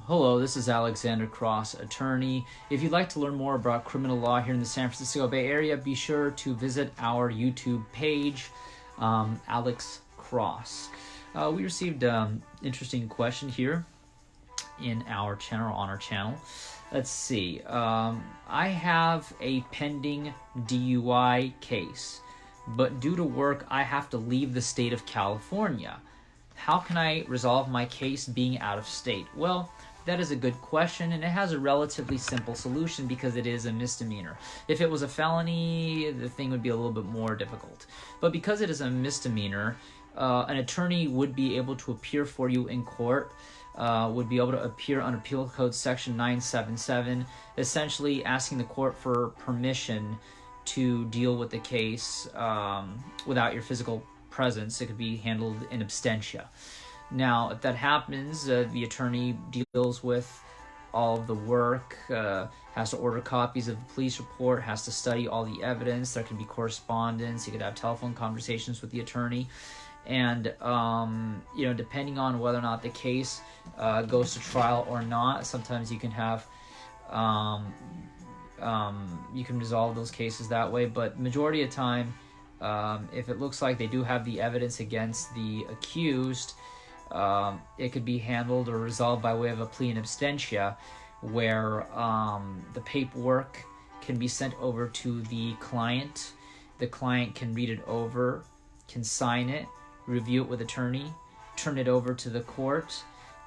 Hello, this is Alexander Cross, attorney. If you'd like to learn more about criminal law here in the San Francisco Bay Area, be sure to visit our YouTube page, Alex Cross. We received an interesting question here in our channel, on our channel. Let's see. I have a pending DUI case, but due to work, I have to leave the state of California. How can I resolve my case being out of state? Well, that is a good question, and it has a relatively simple solution because it is a misdemeanor. If it was a felony, the thing would be a little bit more difficult. But because it is a misdemeanor, an attorney would be able to appear for you in court, would be able to appear under Penal Code Section 977, essentially asking the court for permission to deal with the case without your physical presence. It could be handled in absentia. Now, if that happens, the attorney deals with all of the work, has to order copies of the police report, has to study all the evidence. There can be correspondence. You could have telephone conversations with the attorney. And, depending on whether or not the case goes to trial or not, sometimes you can have, you can resolve those cases that way. But majority of the time, if it looks like they do have the evidence against the accused, it could be handled or resolved by way of a plea in absentia, where the paperwork can be sent over to the client. The client can read it over, can sign it, review it with attorney, turn it over to the court,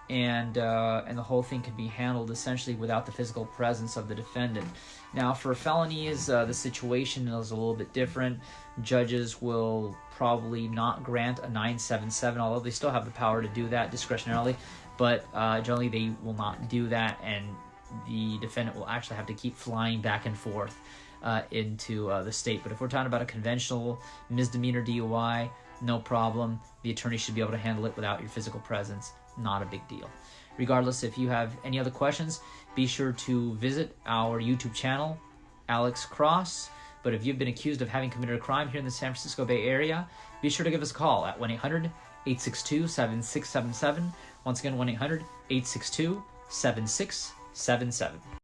and the whole thing can be handled essentially without the physical presence of the defendant. Now, for felonies, the situation is a little bit different. Judges will probably not grant a 977, although they still have the power to do that discretionarily, but generally they will not do that, and the defendant will actually have to keep flying back and forth into the state. But if we're talking about a conventional misdemeanor DUI, no problem. The attorney should be able to handle it without your physical presence. Not a big deal. Regardless, if you have any other questions, be sure to visit our YouTube channel, Alex Cross. But if you've been accused of having committed a crime here in the San Francisco Bay Area, be sure to give us a call at 1-800-862-7677. Once again, 1-800-862-7677.